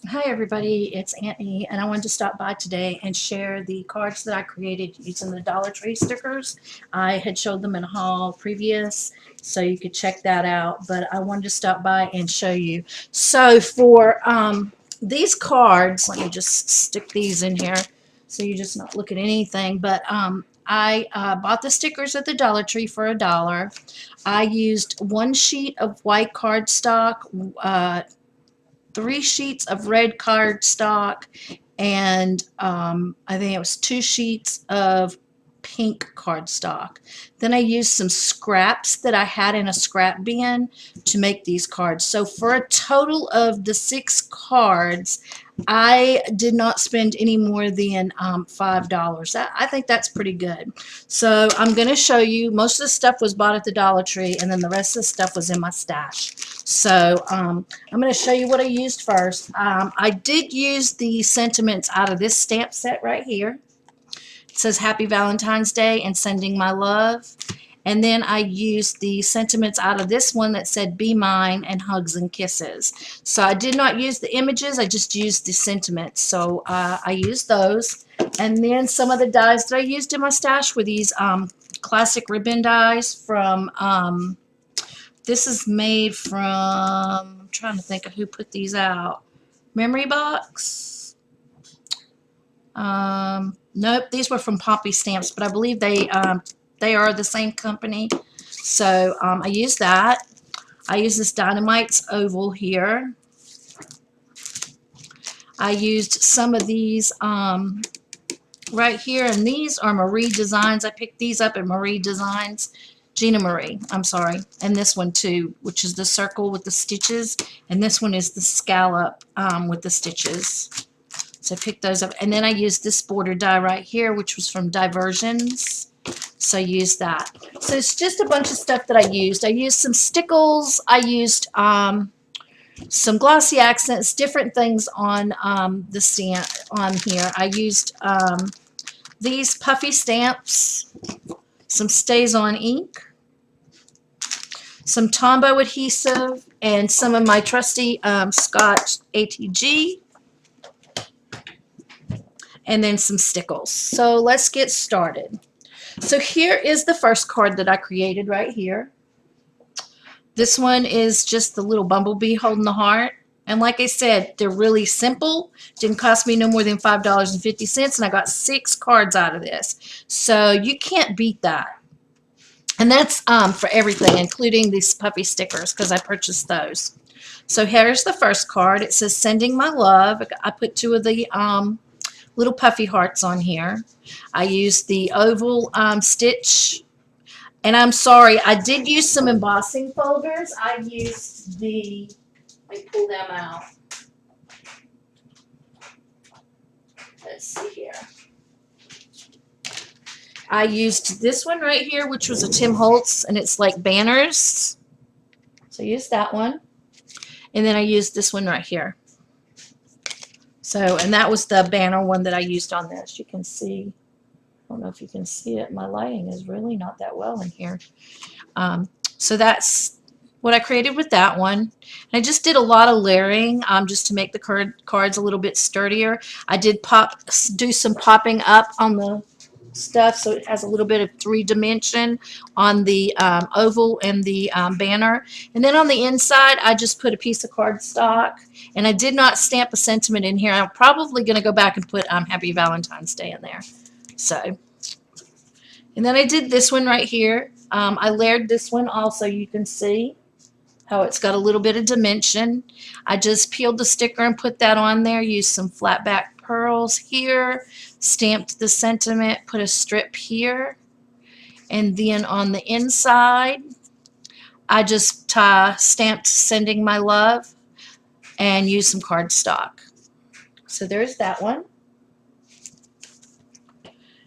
Hi everybody, it's Annie, and I wanted to stop by today and share the cards that I created using the Dollar Tree stickers. I had showed them in a haul previous, so you could check that out, but I wanted to stop by and show you. So for these cards, let me just stick these in here so you're just not looking at anything, but I bought the stickers at the Dollar Tree for $1. I used one sheet of white cardstock, 3 sheets of red cardstock, and I think it was 2 sheets of pink cardstock. Then I used some scraps that I had in a scrap bin to make these cards. So for a total of the 6 cards, I did not spend any more than $5. I think that's pretty good. So I'm going to show you. Most of the stuff was bought at the Dollar Tree, and then the rest of the stuff was in my stash. So I'm going to show you what I used first. I did use the sentiments out of this stamp set right here. It says Happy Valentine's Day and sending my love. And then I used the sentiments out of this one that said Be Mine and Hugs and Kisses. So I did not use the images, I just used the sentiments. So I used those. And then some of the dies that I used in my stash were these classic ribbon dies from, this is made from, I'm trying to think of who put these out. Memory Box? Nope, these were from Poppy Stamps, but I believe they are the same company. So I used that. I used this Dynamite's oval here. I used some of these right here, and these are Marie Designs. I picked these up at Marie Designs. Gina Marie, I'm sorry. And this one too, which is the circle with the stitches. And this one is the scallop with the stitches. So I picked those up. And then I used this border die right here, which was from Diversions. So I used that. So it's just a bunch of stuff that I used. I used some stickles. I used some glossy accents, different things on the stamp on here. I used these puffy stamps, some Stays On ink, some Tombow adhesive, and some of my trusty Scotch ATG, and then some stickles. So let's get started. So here is the first card that I created right here. This one is just the little bumblebee holding the heart. And like I said, they're really simple. Didn't cost me no more than $5.50, and I got 6 cards out of this. So you can't beat that. And that's for everything, including these puffy stickers, because I purchased those. So here's the first card. It says Sending My Love. I put 2 of the little puffy hearts on here. I used the oval stitch. And I'm sorry, I did use some embossing folders. I used the, let me pull them out. Let's see here. I used this one right here, which was a Tim Holtz, and it's like banners. So I used that one. And then I used this one right here. So, and that was the banner one that I used on this. You can see, I don't know if you can see it. My lighting is really not that well in here. So that's what I created with that one. And I just did a lot of layering just to make the cards a little bit sturdier. I did do some popping up on the stuff, so it has a little bit of 3-dimension on the oval and the banner. And then on the inside, I just put a piece of cardstock, and I did not stamp a sentiment in here. I'm probably going to go back and put Happy Valentine's Day in there. So, and then I did this one right here. I layered this one also. You can see how it's got a little bit of dimension. I just peeled the sticker and put that on there, used some flat back pearls here, stamped the sentiment, put a strip here, and then on the inside, I just stamped Sending My Love and used some cardstock. So there's that one.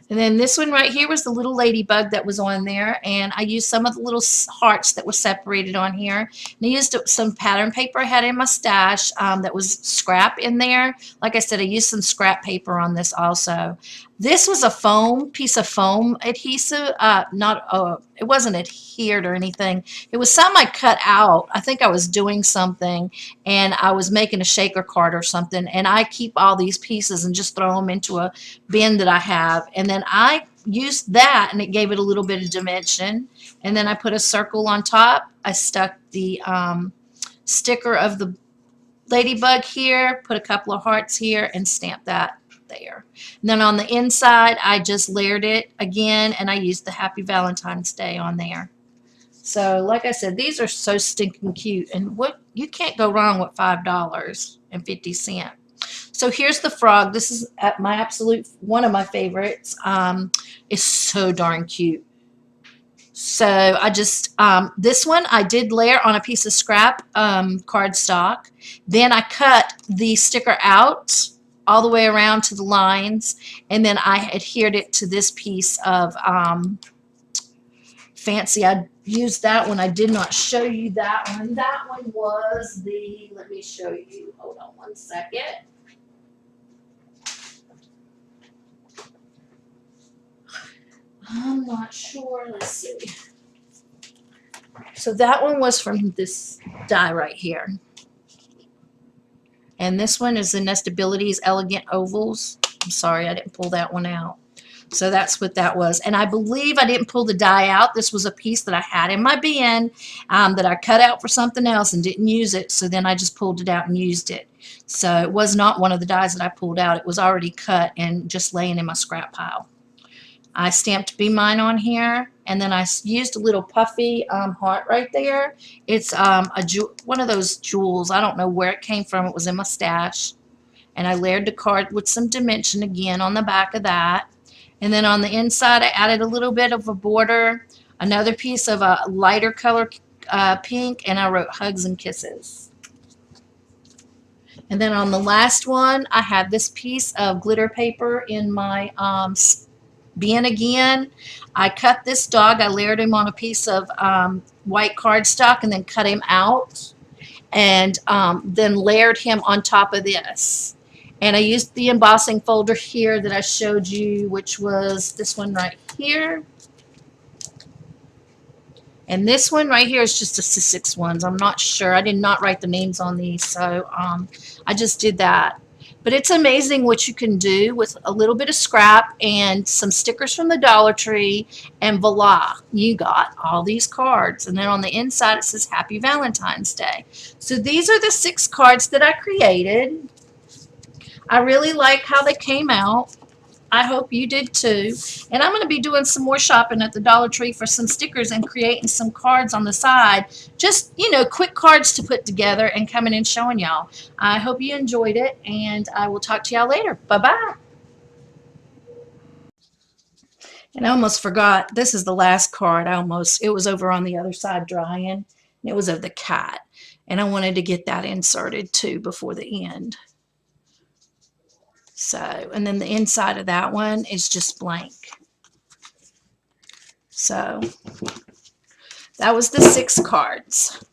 And then this one right here was the little ladybug that was on there, and I used some of the little hearts that were separated on here. And I used some pattern paper I had in my stash that was scrap in there. Like I said, I used some scrap paper on this also. This was a foam, piece of foam adhesive. It wasn't adhered or anything. It was some I cut out. I think I was doing something and I was making a shaker card or something. And I keep all these pieces and just throw them into a bin that I have. And then I used that and it gave it a little bit of dimension. And then I put a circle on top. I stuck the sticker of the ladybug here, put a couple of hearts here, and stamped that there. And then on the inside, I just layered it again, and I used the Happy Valentine's Day on there. So, like I said, these are so stinking cute, and what you can't go wrong with $5.50. So here's the frog. This is my absolute one of my favorites. It's so darn cute. So I just, this one I did layer on a piece of scrap cardstock. Then I cut the sticker out all the way around to the lines. And then I adhered it to this piece of fancy. I used that one. I did not show you that one. That one was the, let me show you. Hold on one second. I'm not sure. Let's see. So that one was from this die right here. And this one is the Nestabilities Elegant Ovals. I'm sorry, I didn't pull that one out. So that's what that was. And I believe I didn't pull the die out. This was a piece that I had in my bin that I cut out for something else and didn't use it. So then I just pulled it out and used it. So it was not one of the dies that I pulled out. It was already cut and just laying in my scrap pile. I stamped Be Mine on here, and then I used a little puffy heart right there. It's one of those jewels. I don't know where it came from. It was in my stash. And I layered the card with some dimension again on the back of that. And then on the inside, I added a little bit of a border, another piece of a lighter color pink, and I wrote Hugs and Kisses. And then on the last one, I had this piece of glitter paper in my bin again. I cut this dog. I layered him on a piece of white cardstock and then cut him out and then layered him on top of this. And I used the embossing folder here that I showed you, which was this one right here. And this one right here is just a 6 ones. I'm not sure. I did not write the names on these, so I just did that. But it's amazing what you can do with a little bit of scrap and some stickers from the Dollar Tree, and voila, you got all these cards. And then on the inside it says Happy Valentine's Day. So these are the 6 cards that I created. I really like how they came out. I hope you did too. And I'm going to be doing some more shopping at the Dollar Tree for some stickers and creating some cards on the side. Just, you know, quick cards to put together and coming and showing y'all. I hope you enjoyed it, and I will talk to y'all later. Bye-bye. And I almost forgot, this is the last card. It was over on the other side drying, and it was of the cat. And I wanted to get that inserted too before the end. So, and then the inside of that one is just blank. So, that was the 6 cards.